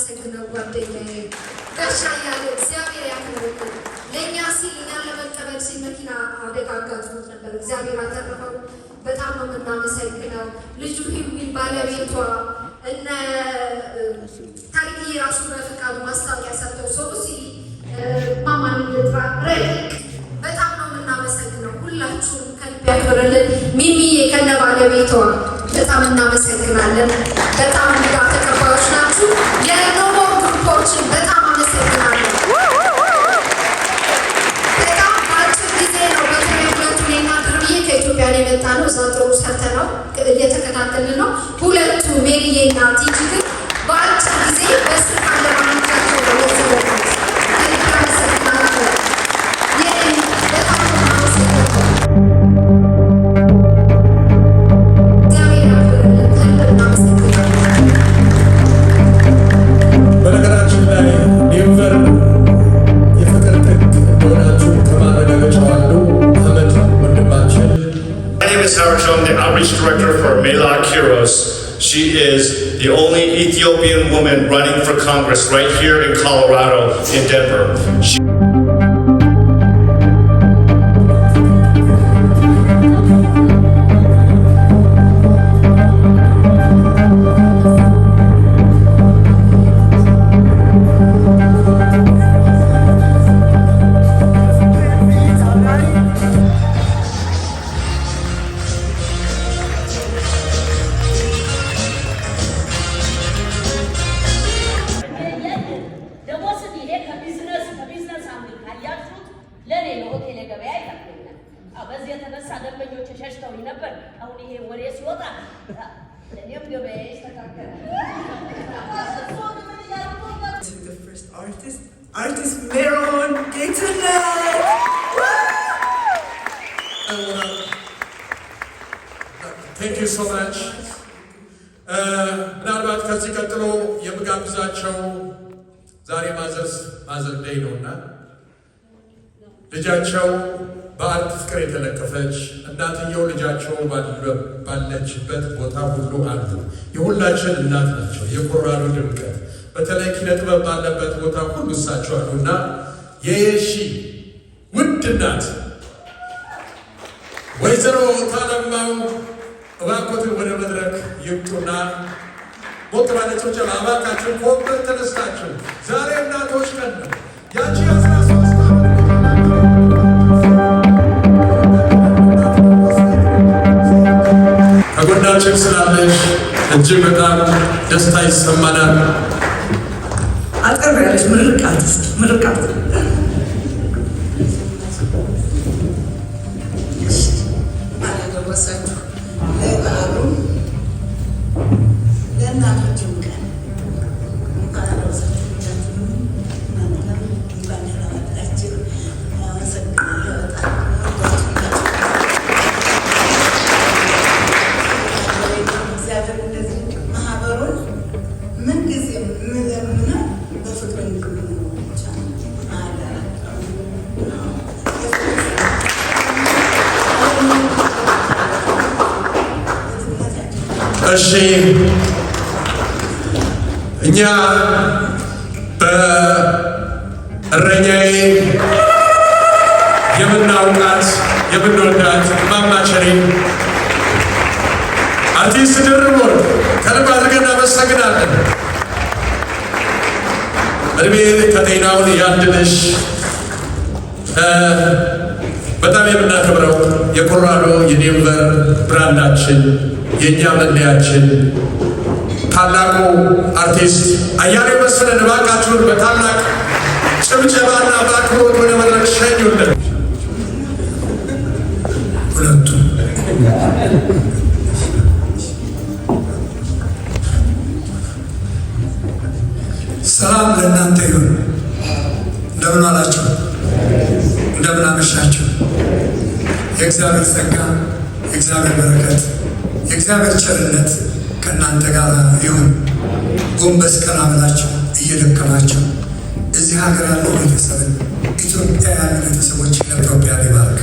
የማመሰግነው ጓደኛዬ ጋሻ ያለ እግዚአብሔር ያከብረው። ለእኛ ሲል እኛን ለመቀበል ሲል መኪና አደጋ አጋጥሞት ነበር። እግዚአብሔር አተረፈው። በጣም ነው የምናመሰግነው። ልጁ ሂዊ ባለቤቷ እነ ታሪክ ራሱ በፍቃዱ ማስታወቂያ ሰጥተው ሶሲ ማማን ልጥራ ረቂቅ በጣም ነው የምናመሰግነው። ሁላችሁም ከልብ ያክብርልን። ሚሚዬ ከነ ባለቤቷ በጣም እናመሰግናለን። በጣም እንግዳ ተቀባዮች ናችሁ። የኖሞ ግሩፖችን በጣም አመሰግናለን። በጣም በአጭር ጊዜ ነው በተለይ ሁለቱ እኔና ድርብዬ ከኢትዮጵያ የመጣ ነው። እዛ ጥሩ ሰርተነው እየተከታተልን ነው። ሁለቱ ሜሪዬ እና ቲጂ ግን በአጭር ጊዜ በስልክ አለማመቻቸው ነው የተዘጋጁት። ከልብ አመሰግናለሁ። በጣም በነገራችን ላይ ኒውቨር የፍቅር ጥግ እንደሆናችሁ ከማረጋገጫው አንዱ አህመድ ወንድማችን። My name is Howard Chong, the outreach director for Melak Heroes. She is the only Ethiopian woman running for Congress right here in Colorado, in Denver. The first artist Meron Gatenet. Thank you so much. ምናልባት ከዚህ ቀጥሎ የምጋብዛቸው ዛሬ ማዘር ዴይ ነውና ልጃቸው በአርት ፍቅር የተለከፈች እናትየው ልጃቸው ባለችበት ቦታ ሁሉ አሉ። የሁላችን እናት ናቸው። የኮራዶ ድምቀት በተለይ ኪነ ጥበብ ባለበት ቦታ ሁሉ እሳቸው አሉና የሺ ውድ እናት ወይዘሮ ታለማው እባክዎትን ወደ መድረክ ይምጡና ሞቅ ባለ ጭብጨባ እባካችሁ ከወንበር ተነስታችሁ ዛሬ እናቶች ቀን ነው። ያቺ 13 ከጎናችን ስላለሽ እጅግ በጣም ደስታ ይሰማናል። አጠር ያለች ምርቃት አደረሳችሁ ለበዓሉ ለእናቶችም ቀን እንኳን አደረሳችሁ። እንኳን ደህና መጣችሁ። አመሰግናለሁ በጣም እግዚአብሔር እንደዚህ ማህበሩን ምንጊዜም የምለምነው በፍቅር እንድንኖር ብቻ አደራ። እሺ እኛ በእረኛዬ የምናውቃት የምንወዳት እማማ ቸሬ አርቲስት ድርቦን ከልብ አድርገን እናመሰግናለን። እድሜ ከጤናውን ያድልሽ። በጣም የምናከብረው የኮራዶ የዴንቨር ብራንዳችን የእኛ መለያችን ታላቁ አርቲስት አያሌው መሰለን እባካችሁን በታላቅ ጭብጨባና በአክብሮት ወደ መድረክ ሸኙልን። ሁለቱ ሰላም ለእናንተ ይሁን። እንደምን አላችሁ? እንደምን አመሻችሁ? የእግዚአብሔር ጸጋ፣ የእግዚአብሔር በረከት፣ የእግዚአብሔር ቸርነት ከእናንተ ጋር ይሁን። ጎንበስ ቀና ብላችሁ እየደከማችሁ እዚህ ሀገር ያለው ቤተሰብን ኢትዮጵያ ያሉ ቤተሰቦች ለኢትዮጵያ ሊባርክ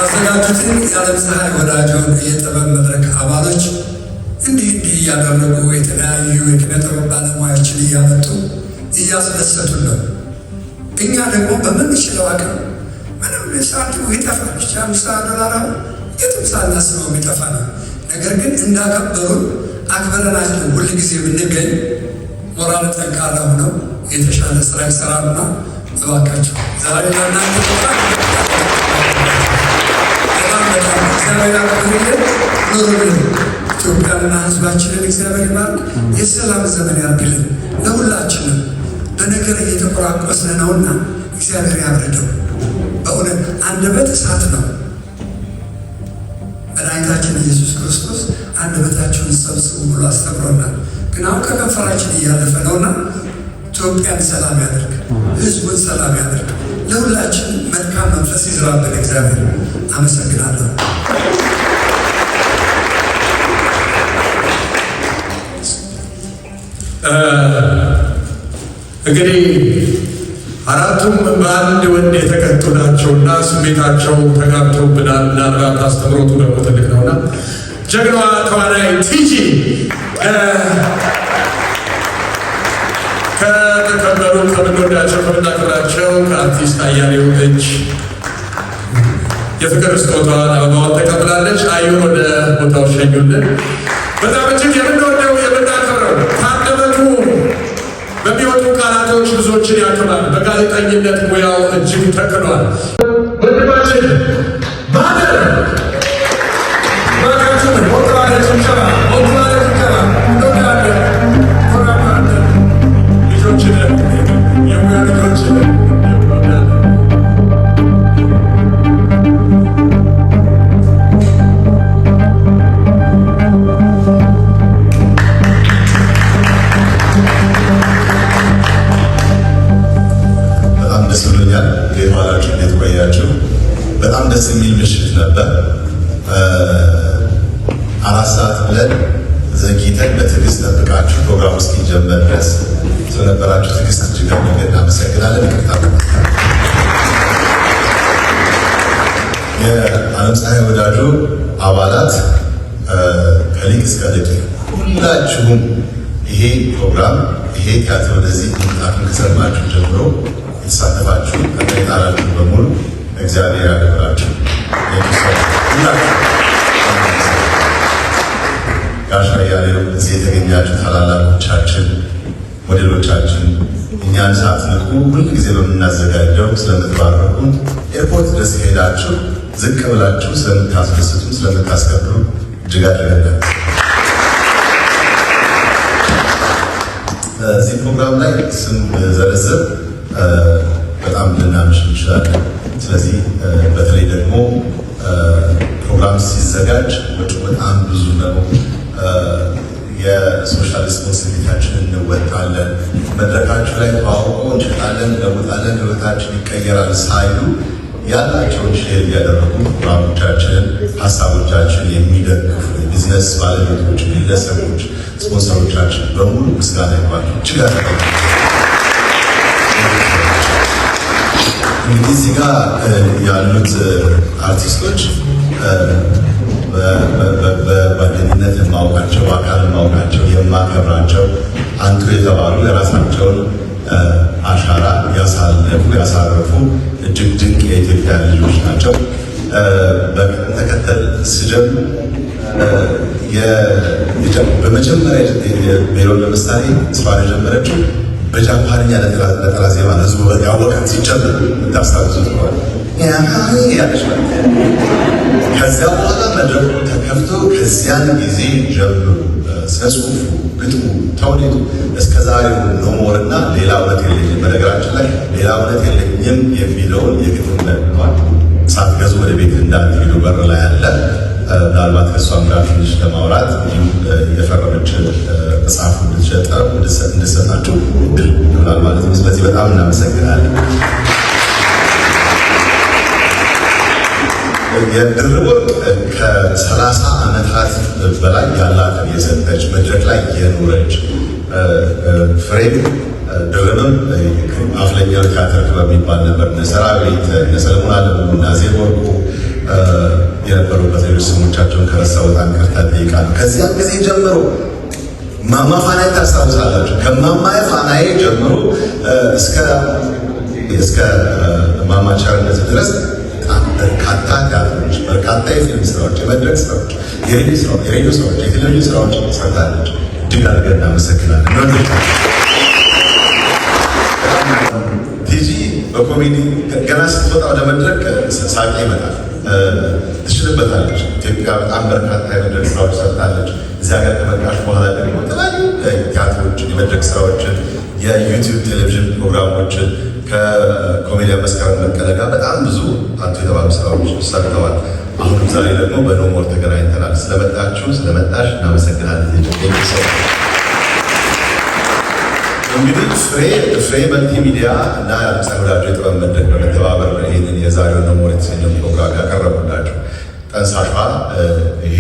ያዘጋጁትን የዓለም ፀሐይ ወዳጆን የጥበብ መድረክ አባሎች እንዲህ እያደረጉ የተለያዩ የኪነ ጥበብ ባለሙያዎችን እያመጡ እያስደሰቱን ነው። እኛ ደግሞ በምንችለው አቅም ምንም ሳንቲሙ ይጠፋል፣ $5 የትም ሳናስበው የሚጠፋ ነው። ነገር ግን እንዳከበሩን አክብረናቸው ሁል ጊዜ ብንገኝ ሞራል ጠንካራ ሆነው የተሻለ ስራ ይሰራሉና እባካቸው ዛሬ ለእናንተ በጣም እግዚአብሔር ያክብርልን፣ ኑሩልን። ኢትዮጵያንና ሕዝባችንን እግዚአብሔር ይባርክ፣ የሰላም ዘመን ያርግልን። ለሁላችንም በነገር እየተቆራቆስን ነውና እግዚአብሔር ያብርደው። በእውነት አንደበት እሳት ነው። መድኃኒታችን ኢየሱስ ክርስቶስ አንደበታችሁን ሰብስቡ ብሎ አስተምሮናል። ግን አሁን ከከንፈራችን እያለፈ ነውና ኢትዮጵያን ሰላም ያደርግ፣ ሕዝቡን ሰላም ያደርግ። ለሁላችን መልካም መንፈስ ይዝራብን እግዚአብሔር። አመሰግናለሁ። እንግዲህ አራቱም በአንድ ወንድ የተቀጡ ናቸውና ስሜታቸው ተጋብቶብናል። ምናልባት አስተምሮቱ ደግሞ ትልቅ ነውና ጀግናዋ ተዋናይ ቲጂ ከተከበሩ ከምንወዳቸው ከምናከብራቸው ከአርቲስት አያሌው እጅ የፍቅር ስጦታዋን አበባዋን ተቀብላለች። አዩን ወደ ቦታው ሸኙልን። በጣም እጅግ የምንወደው የምናከብረው ከአንደበቱ በሚወጡ ቃላቶች ብዙዎችን ያክማል። በጋዜጠኝነት ሙያው እጅግ ተክኗል። ወንድማችን ማደር ባካችን ሞክራለ ጭብጨባ ልጆችን የሙያ ልጆችን በጣም ደስ የሚል ምሽት ነበር። 4 ሰዓት ብለን ዘግይተን በትዕግስት ጠብቃችሁ ፕሮግራሙ እስኪጀመር ድረስ ስለነበራችሁ ትዕግስት እጅግ አድርገን እናመሰግናለን። ይቅርታ። የዓለም ፀሐይ ወዳጆ አባላት ከሊቅ እስከ ደቂቅ ሁላችሁም ይሄ ፕሮግራም ይሄ ቲያትር ወደዚህ መምጣቱን ከሰማችሁ ጀምሮ የተሳተፋችሁ ከጠጣላችሁ በሙሉ እግዚአብሔር ያክብራችሁ። ጋሽ አያሌው እዚህ የተገኛችሁ ታላላቆቻችን፣ ሞዴሎቻችን እኛን ሳትንቁ ሁልጊዜ በምናዘጋጀው ስለምትባረኩን ኤርፖርት ድረስ ሄዳችሁ ዝቅ ብላችሁ ስለምታስደስቱን ስለምታስከብሩ እጅግ አድርገን እዚህ ፕሮግራም ላይ ስም ዘረዘር በጣም ልናምሽ እንችላለን። ስለዚህ በተለይ ደግሞ ፕሮግራም ሲዘጋጅ ወጪው በጣም ብዙ ነው። የሶሻል ሪስፖንሲቢሊቲያችንን እንወጣለን። መድረካችሁ ላይ ተዋውቆ እንችላለን፣ እንለውጣለን፣ ህይወታችን ይቀየራል ሳይሉ ያላቸውን ሼር እያደረጉ ፕሮግራሞቻችንን፣ ሀሳቦቻችን የሚደግፉ የቢዝነስ ባለቤቶች፣ ግለሰቦች፣ ስፖንሰሮቻችን በሙሉ ምስጋና ይባላል። እጅግ እንግዲህ እዚህ ጋር ያሉት አርቲስቶች በጓደኝነት የማውቃቸው በአካል የማውቃቸው የማከብራቸው አንቱ የተባሉ የራሳቸውን አሻራ ያሳለፉ ያሳረፉ እጅግ ድንቅ የኢትዮጵያ ልጆች ናቸው። በቅደም ተከተል ስጀምር በመጀመሪያ ሜሮን ለምሳሌ ስራዋን የጀመረችው በጃፓንኛ ነጠላ ዜማ ህዝቡ ያወቃት ሲጀምር የምታስታውሱት ከሆነ ያለች ከዚያ በኋላ መድረኩ ተከፍቶ ከዚያን ጊዜ ጀምሮ ስነ ጽሁፉ፣ ግጥሙ፣ ተውኔቱ እስከ ዛሬው ኖሞርና ሌላ እውነት የለኝም። በነገራችን ላይ ሌላ እውነት የለኝም የሚለውን የግጥም ለቅሟል። ሳትገዙ ወደ ቤት እንዳትሄዱ በር ላይ አለ። ምናልባት ከእሷም ጋር ትንሽ ለማውራት የፈረመች መጽሐፍ እንድሰጣችሁ እድል ይሆናል ማለት ነው። ስለዚህ በጣም እናመሰግናለን። የድርብ ወርቅ ከ30 ዓመታት በላይ ያላትን የሰጠች መድረክ ላይ የኖረች ፍሬም ድርብም አፍለኛው ቲያትር ክበብ የሚባል ነበር። እነ ሰራዊት፣ እነ ሰለሞን አለሙ፣ እነ ዜብ ወርቁ የነበሩበት ሌሎች ስሞቻቸውን ከረሳሁ በጣም ይቅርታ እጠይቃለሁ። ከዚያም ጊዜ ጀምሮ ማማ ፋናዬ ታስታውሳላችሁ? ከማማ ፋናዬ ጀምሮ እስከ ማማ ቸርነት ድረስ በጣም በርካታ ቲያትሮች፣ በርካታ የፊልም ስራዎች፣ የመድረክ ስራዎች፣ የሬዲዮ ስራዎች፣ የቴሌቪዥን ስራዎች ሰርታለች። እጅግ አድርገን እናመሰግናለን። ቲጂ በኮሜዲ ገና ስትወጣ ወደ መድረክ ሳቄ ይመጣል። ትችልበታለች። ኢትዮጵያ በጣም በርካታ የመድረክ ስራዎች ሰርታለች። እዚያ ጋር ከመጣች በኋላ ደግሞ የተለያዩ ቲያትሮችን፣ የመድረክ ስራዎችን፣ የዩቲዩብ ቴሌቪዥን ፕሮግራሞችን ከኮሜዲያን መስከረም በቀለ ጋር በጣም ብዙ አንቱ የተባሉ ስራዎች ሰርተዋል። አሁንም ዛሬ ደግሞ በኖሞር ተገናኝተናል። ስለመጣሽ እናመሰግናለን። እንግዲህ ፍሬ መልቲ ሚዲያ እና የአዲስ ወዳጆ የጥበብ መድረክ በመተባበር ይህንን የዛሬውን ኖሞር የተሰኘው ፕሮግራም ያቀረቡላቸው ጠንሳሿ ይሄ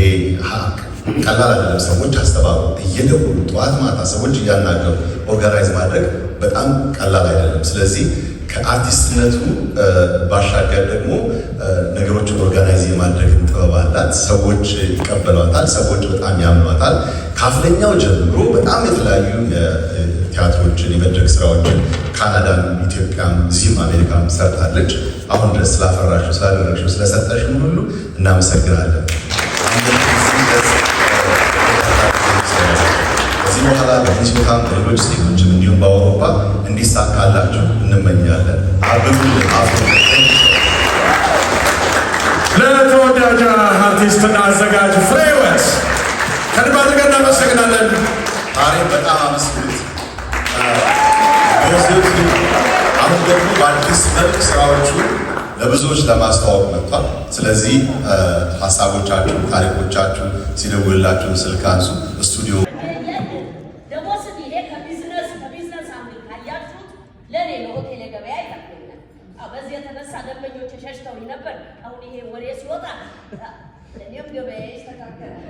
ቀላል አይደለም። ሰዎች አስተባብሩ እየደወሉ ጠዋት ማታ ሰዎች እያናገሩ ኦርጋናይዝ ማድረግ በጣም ቀላል አይደለም። ስለዚህ ከአርቲስትነቱ ባሻገር ደግሞ ነገሮችን ኦርጋናይዝ የማድረግን ጥበብ አላት። ሰዎች ይቀበሏታል። ሰዎች በጣም ያምኗታል። ካፍለኛው ጀምሮ በጣም የተለያዩ ቲያትሮችን፣ የመድረክ ስራዎችን ካናዳም፣ ኢትዮጵያም፣ እዚህም አሜሪካም ሰርታለች። አሁን ድረስ ስላፈራሽው፣ ስላደረግሽው፣ ስለሰጠሽን ሁሉ እናመሰግናለን። ከዚህ በኋላ በዚህ ቦታም በሌሎች ስቴቶችም እንዲሁም በአውሮፓ እንዲሳካላችሁ እንመኛለን። ለተወዳጅ አርቲስትና አዘጋጅ ፍሬህይወት ከልብ አድርገን እናመሰግናለን። ዛሬ በጣም አመስግኑት። አሁን ደግሞ በአዲስ መልክ ስራዎቹ ለብዙዎች ለማስተዋወቅ መጥቷል። ስለዚህ ሀሳቦቻችሁ፣ ታሪኮቻችሁ ሲደውልላችሁ ስልክ አንሱ። ስቱዲዮ ለኔ ለሆቴል ገበያ ይታየኛል። በዚህ የተነሳ ደንበኞች ሸሽተው ነበር። አሁን ይሄ ወሬ ሲወጣ ለኔም ገበያ ይስተካከላል።